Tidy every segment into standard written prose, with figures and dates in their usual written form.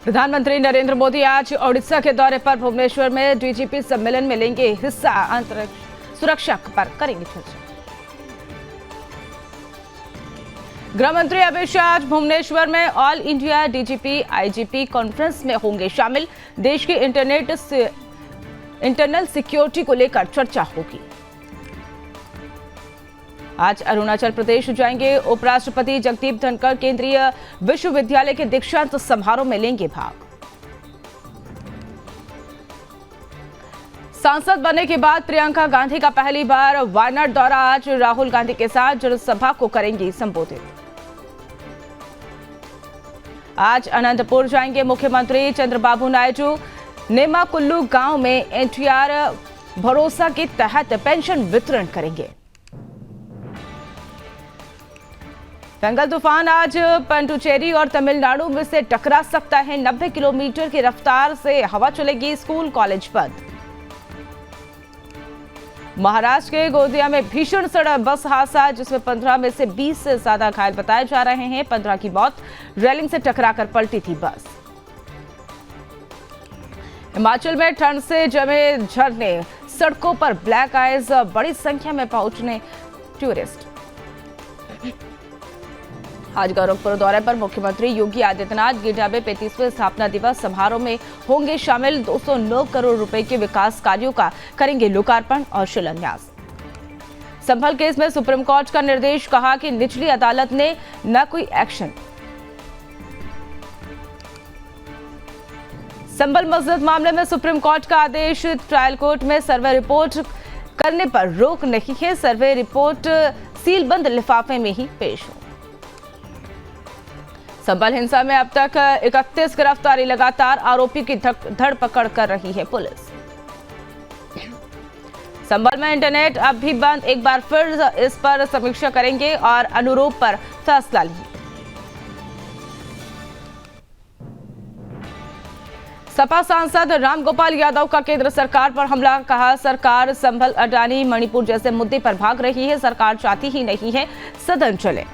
प्रधानमंत्री नरेंद्र मोदी आज ओडिशा के दौरे पर भुवनेश्वर में डीजीपी सम्मेलन में लेंगे हिस्सा। अंतरिक्ष सुरक्षा पर करेंगे चर्चा। गृह मंत्री अमित शाह आज भुवनेश्वर में all India DGP IGP conference में होंगे शामिल। देश की इंटरनल सिक्योरिटी को लेकर चर्चा होगी। आज अरुणाचल प्रदेश जाएंगे उपराष्ट्रपति जगदीप धनखड़ केंद्रीय विश्वविद्यालय के दीक्षांत समारोह में लेंगे भाग। सांसद बनने के बाद प्रियंका गांधी का पहली बार वायनाड दौरा। आज राहुल गांधी के साथ जनसभा को करेंगी संबोधित। आज अनंतपुर जाएंगे मुख्यमंत्री चंद्रबाबू नायडू। नेमाकुल्लू गांव में एनटीआर भरोसा के तहत पेंशन वितरण करेंगे। बेंगल तूफान आज पुडुचेरी और तमिलनाडु में से टकरा सकता है। 90 किलोमीटर की रफ्तार से हवा चलेगी। स्कूल कॉलेज बंद। महाराष्ट्र के गोंदिया में भीषण सड़क बस हादसा, जिसमें 15 में से 20 से ज्यादा घायल बताए जा रहे हैं। 15 की मौत। रेलिंग से टकराकर पलटी थी बस। हिमाचल में ठंड से जमे झरने, सड़कों पर ब्लैक आइज, बड़ी संख्या में पहुंचने टूरिस्ट। आज गोरखपुर दौरे पर मुख्यमंत्री योगी आदित्यनाथ गिरिडीह में 35वें स्थापना दिवस समारोह में होंगे शामिल। 209 करोड़ रुपए के विकास कार्यों का करेंगे लोकार्पण और शिलान्यास। संभल केस में सुप्रीम कोर्ट का निर्देश, कहा कि निचली अदालत ने न कोई एक्शन। संभल मस्जिद मामले में सुप्रीम कोर्ट का आदेश, ट्रायल कोर्ट में सर्वे रिपोर्ट करने पर रोक नहीं है। सर्वे रिपोर्ट सीलबंद लिफाफे में ही पेश हो। संभल हिंसा में अब तक 31 गिरफ्तारी, लगातार आरोपी की धरपकड़ कर रही है पुलिस। संभल में इंटरनेट अब भी बंद, एक बार फिर इस पर समीक्षा करेंगे और अनुरूप पर फैसला लेंगे। सपा सांसद रामगोपाल यादव का केंद्र सरकार पर हमला, कहा सरकार संभल, अडानी, मणिपुर जैसे मुद्दे पर भाग रही है। सरकार चाहती ही नहीं है सदन चले।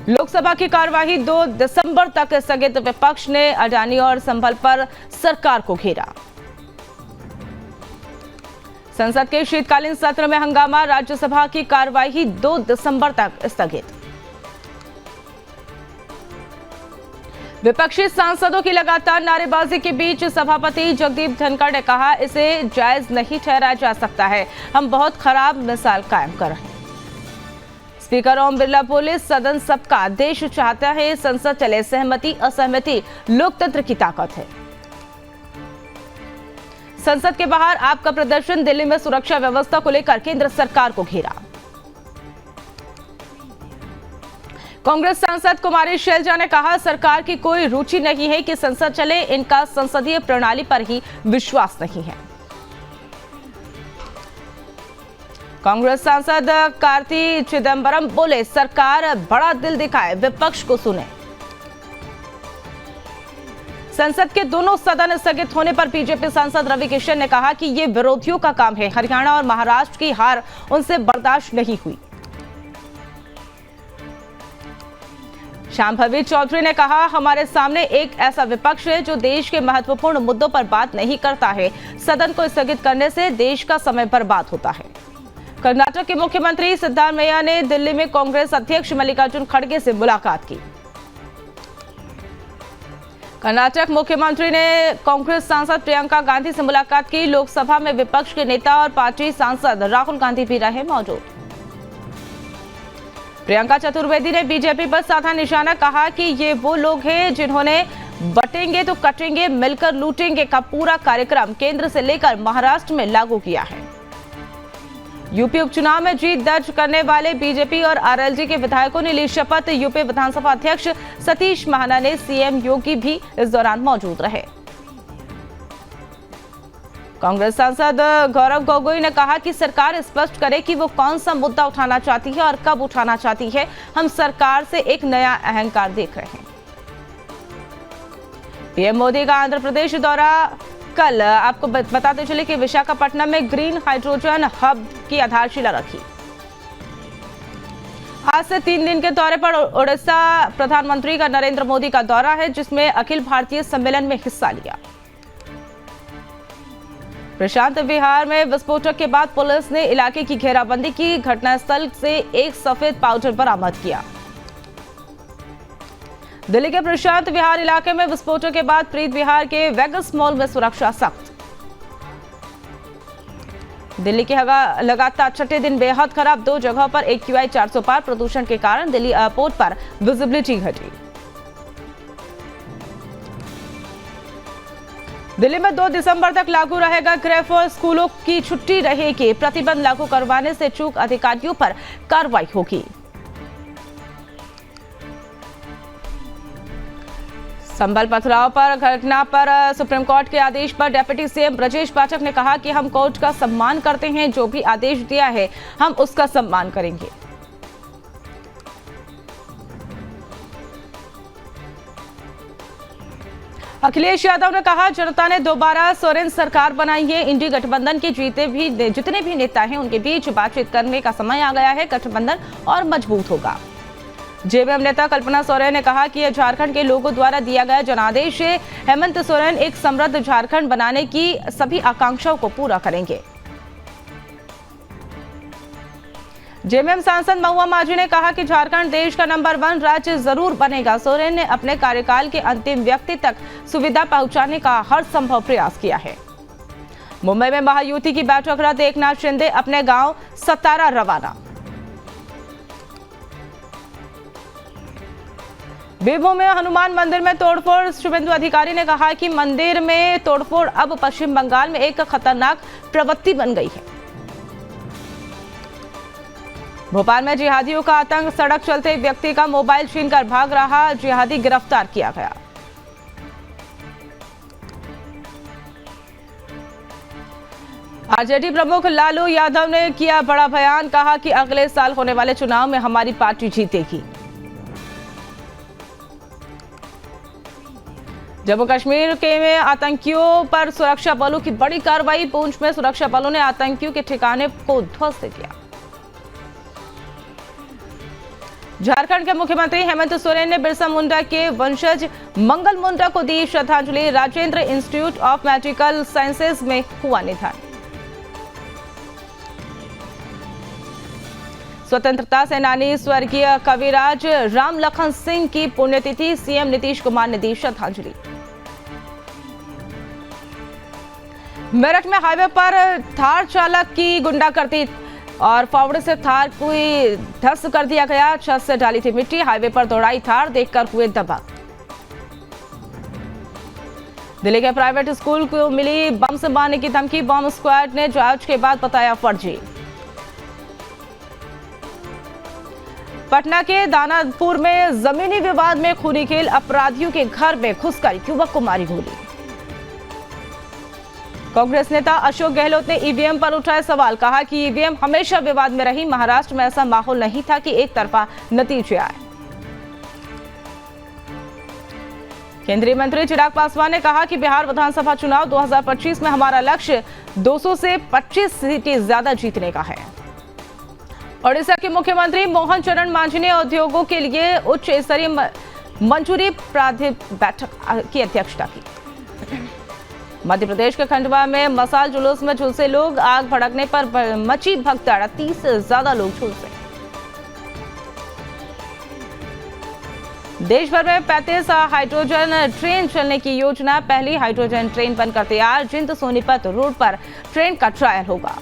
लोकसभा की कार्यवाही 2 दिसंबर तक स्थगित, विपक्ष ने अडानी और संभल पर सरकार को घेरा। संसद के शीतकालीन सत्र में हंगामा, राज्यसभा की कार्यवाही 2 दिसंबर तक स्थगित। विपक्षी सांसदों की लगातार नारेबाजी के बीच सभापति जगदीप धनखड़ ने कहा, इसे जायज नहीं ठहराया जा सकता है। हम बहुत खराब मिसाल कायम कर रहे हैं। स्पीकर ओम बिरला बोले, सदन सबका देश चाहता है, संसद चले। सहमति असहमति लोकतंत्र की ताकत है। संसद के बाहर आपका प्रदर्शन, दिल्ली में सुरक्षा व्यवस्था को लेकर केंद्र सरकार को घेरा। कांग्रेस सांसद कुमारी शैलजा ने कहा, सरकार की कोई रुचि नहीं है कि संसद चले, इनका संसदीय प्रणाली पर ही विश्वास नहीं है। कांग्रेस सांसद कार्ति चिदंबरम बोले, सरकार बड़ा दिल दिखाए, विपक्ष को सुने। संसद के दोनों सदन स्थगित होने पर बीजेपी सांसद रवि किशन ने कहा कि ये विरोधियों का काम है। हरियाणा और महाराष्ट्र की हार उनसे बर्दाश्त नहीं हुई। शांभवी चौधरी ने कहा, हमारे सामने एक ऐसा विपक्ष है जो देश के महत्वपूर्ण मुद्दों पर बात नहीं करता है। सदन को स्थगित करने से देश का समय बर्बाद होता है। कर्नाटक के मुख्यमंत्री सिद्धरामैया ने दिल्ली में कांग्रेस अध्यक्ष मल्लिकार्जुन खड़गे से मुलाकात की। कर्नाटक मुख्यमंत्री ने कांग्रेस सांसद प्रियंका गांधी से मुलाकात की। लोकसभा में विपक्ष के नेता और पार्टी सांसद राहुल गांधी भी रहे मौजूद। प्रियंका चतुर्वेदी ने बीजेपी पर साधा निशाना, कहा कि ये वो लोग हैं जिन्होंने बटेंगे तो कटेंगे, मिलकर लूटेंगे का पूरा कार्यक्रम केंद्र से लेकर महाराष्ट्र में लागू किया है। यूपी उपचुनाव में जीत दर्ज करने वाले बीजेपी और आरएलडी के विधायकों ने ली शपथ। यूपी विधानसभा अध्यक्ष सतीश महाना ने, सीएम योगी भी इस दौरान मौजूद रहे। कांग्रेस सांसद गौरव गोगोई ने कहा कि सरकार स्पष्ट करे कि वो कौन सा मुद्दा उठाना चाहती है और कब उठाना चाहती है। हम सरकार से एक नया अहंकार देख रहे हैं। पीएम मोदी का आंध्र प्रदेश दौरा कल। आपको बताते चले कि विशाखापट्टनम में ग्रीन हाइड्रोजन हब की आधारशिला रखी। आज से 3 दिन के दौरे पर उड़ीसा प्रधानमंत्री का नरेंद्र मोदी का दौरा है, जिसमें अखिल भारतीय सम्मेलन में हिस्सा लिया। प्रशांत विहार में विस्फोटक के बाद पुलिस ने इलाके की घेराबंदी की। घटनास्थल से एक सफेद पाउडर बरामद किया। दिल्ली के प्रशांत विहार इलाके में विस्फोटक के बाद प्रीत विहार के वेगस मॉल में सुरक्षा सख्त। दिल्ली के लगातार छठे दिन बेहद खराब। 2 जगहों पर AQI 400 पार। प्रदूषण के कारण दिल्ली एयरपोर्ट पर विजिबिलिटी घटी। दिल्ली में 2 दिसंबर तक लागू रहेगा गृह और स्कूलों की छुट्टी रहेगी। प्रतिबंध लागू करवाने से चूक अधिकारियों पर कार्रवाई होगी। संबल पथराव पर घटना पर सुप्रीम कोर्ट के आदेश पर डिप्टी सीएम ब्रजेश पाठक ने कहा कि हम कोर्ट का सम्मान करते हैं, जो भी आदेश दिया है हम उसका सम्मान करेंगे। अखिलेश यादव ने कहा जनता ने दोबारा सोरेन सरकार बनाई है। इंडी गठबंधन के जितने भी नेता हैं उनके बीच बातचीत करने का समय आ गया है। गठबंधन और मजबूत होगा। जेवीएम नेता कल्पना सोरेन ने कहा कि यह झारखंड के लोगों द्वारा दिया गया जनादेश है। हेमंत सोरेन एक समृद्ध झारखंड बनाने की सभी आकांक्षाओं को पूरा करेंगे। जेवीएम सांसद महुआ माझी ने कहा कि झारखंड देश का नंबर 1 राज्य जरूर बनेगा। सोरेन ने अपने कार्यकाल के अंतिम व्यक्ति तक सुविधा पहुंचाने का हर संभव प्रयास किया है। मुंबई में महायुति की बैठक रद्द। एकनाथ शिंदे अपने गांव सतारा रवाना। बीरभूम में हनुमान मंदिर में तोड़फोड़। शुभेंदु अधिकारी ने कहा कि मंदिर में तोड़फोड़ अब पश्चिम बंगाल में एक खतरनाक प्रवृत्ति बन गई है। भोपाल में जिहादियों का आतंक। सड़क चलते व्यक्ति का मोबाइल छीनकर भाग रहा जिहादी गिरफ्तार किया गया। आरजेडी प्रमुख लालू यादव ने किया बड़ा बयान। कहा कि अगले साल होने वाले चुनाव में हमारी पार्टी जीतेगी। जम्मू कश्मीर के में आतंकियों पर सुरक्षा बलों की बड़ी कार्रवाई। पुंछ में सुरक्षा बलों ने आतंकियों के ठिकाने को ध्वस्त किया। झारखंड के मुख्यमंत्री हेमंत सोरेन ने बिरसा मुंडा के वंशज मंगल मुंडा को दी श्रद्धांजलि। Rajendra institute of medical sciences में हुआ निधन। स्वतंत्रता सेनानी स्वर्गीय कविराज राम लखन सिंह की पुण्यतिथि। सीएम नीतीश कुमार ने दी श्रद्धांजलि। मेरठ में हाईवे पर थार चालक की गुंडागर्दी और फावड़े से थार को ध्वस्त कर दिया गया। छत से डाली थी मिट्टी। हाईवे पर दौड़ाई थार देखकर हुए दबा। दिल्ली के प्राइवेट स्कूल को मिली बम से मारने की धमकी। बम स्क्वाड ने जांच के बाद बताया फर्जी। पटना के दानापुर में जमीनी विवाद में खूनी खेल। अपराधियों के घर में घुसकर युवक को मारी गोली। कांग्रेस नेता अशोक गहलोत ने ईवीएम पर उठाए सवाल। कहा कि ईवीएम हमेशा विवाद में रही। महाराष्ट्र में ऐसा माहौल नहीं था कि एक तरफा नतीजे आए। केंद्रीय मंत्री चिराग पासवान ने कहा कि बिहार विधानसभा चुनाव 2025 में हमारा लक्ष्य 200 से 25 सीटें ज्यादा जीतने का है। ओडिशा के मुख्यमंत्री मोहन चरण मांझी ने उद्योगों के लिए उच्च स्तरीय मंजूरी प्राधिकरण बैठक की अध्यक्षता की। मध्य प्रदेश के खंडवा में मसाल जुलूस में झुलसे लोग। आग भड़कने पर मची भगदड़। 30 से ज्यादा लोग झुलसे। देश भर में 35 हाइड्रोजन ट्रेन चलने की योजना। पहली हाइड्रोजन ट्रेन बनकर तैयार। जिंद सोनीपत रोड पर ट्रेन का ट्रायल होगा।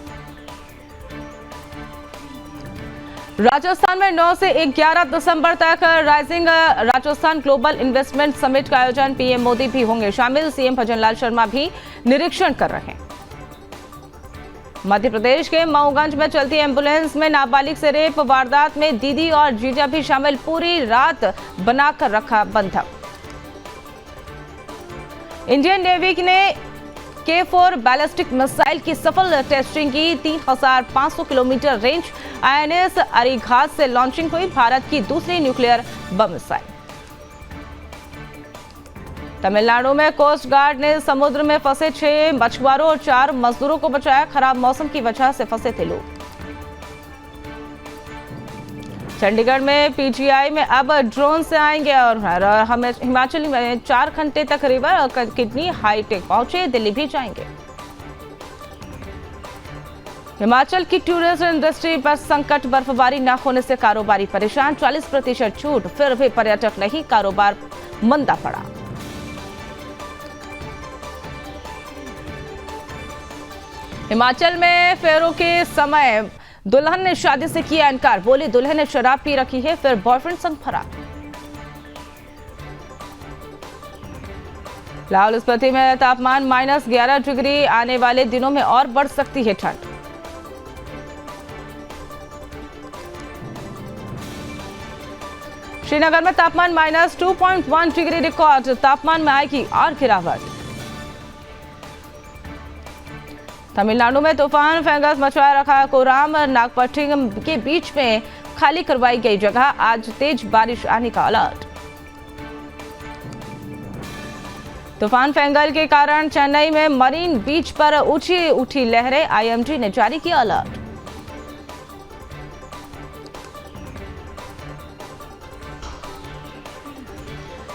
राजस्थान में 9 से 11 दिसंबर तक rising Rajasthan global investment summit का आयोजन। पीएम मोदी भी होंगे शामिल। सीएम भजनलाल शर्मा भी निरीक्षण कर रहे हैं। मध्य प्रदेश के मऊगंज में चलती एम्बुलेंस में नाबालिग से रेप वारदात में दीदी और जीजा भी शामिल। पूरी रात बनाकर रखा बंधक। इंडियन नेवी ने K4 बैलिस्टिक मिसाइल की सफल टेस्टिंग की। 3500 किलोमीटर रेंज INS अरीघाट से लॉन्चिंग हुई। भारत की दूसरी न्यूक्लियर बम मिसाइल। तमिलनाडु में कोस्ट गार्ड ने समुद्र में फंसे 6 मछुआरों और 4 मजदूरों को बचाया। खराब मौसम की वजह से फंसे थे लोग। चंडीगढ़ में पीजीआई में अब ड्रोन से आएंगे और हम हिमाचल में 4 घंटे तक रिवर और किडनी हाईटेक पहुंचे, दिल्ली भी जाएंगे। हिमाचल की टूरिज्म इंडस्ट्री पर संकट, बर्फबारी न होने से कारोबारी परेशान, 40% छूट फिर भी पर्यटक नहीं, कारोबार मंदा पड़ा। हिमाचल में फेरों के समय दुल्हन ने शादी से किया इनकार, बोली दुल्हन ने शराब पी रखी है, फिर बॉयफ्रेंड संग फरार। लाहौल स्पीति में तापमान -11 डिग्री, आने वाले दिनों में और बढ़ सकती है ठंड। श्रीनगर में तापमान -2.1 डिग्री रिकॉर्ड, तापमान में आएगी और गिरावट। तमिलनाडु में तूफान फेंगस मचाए रखा, कोराम नागपट्टिनम के बीच में खाली करवाई गई जगह, आज तेज बारिश आने का अलर्ट। तूफान फेंगल के कारण चेन्नई में मरीन बीच पर ऊंची उठी लहरें, आईएमडी ने जारी किया अलर्ट।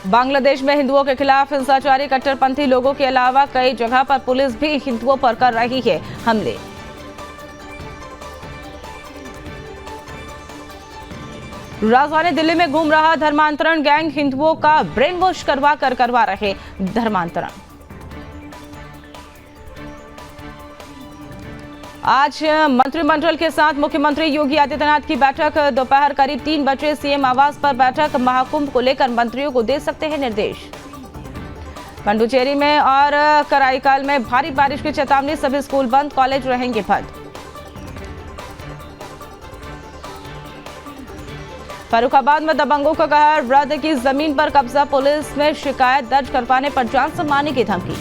बांग्लादेश में हिंदुओं के खिलाफ हिंसाचारी कट्टरपंथी लोगों के अलावा कई जगह पर पुलिस भी हिंदुओं पर कर रही है हमले। राजधानी दिल्ली में घूम रहा धर्मांतरण गैंग, हिंदुओं का ब्रेन वॉश करवा रहे धर्मांतरण। आज मंत्रिमंडल के साथ मुख्यमंत्री योगी आदित्यनाथ की बैठक, दोपहर करीब 3 बजे सीएम आवास पर बैठक, महाकुंभ को लेकर मंत्रियों को दे सकते हैं निर्देश। पंडुचेरी में और कराईकाल में भारी बारिश की चेतावनी, सभी स्कूल बंद, कॉलेज रहेंगे बंद। फर्रुखाबाद में दबंगों का कहर, वृद्ध की जमीन पर कब्जा, पुलिस में शिकायत दर्ज करवाने पर जान से मारने की धमकी।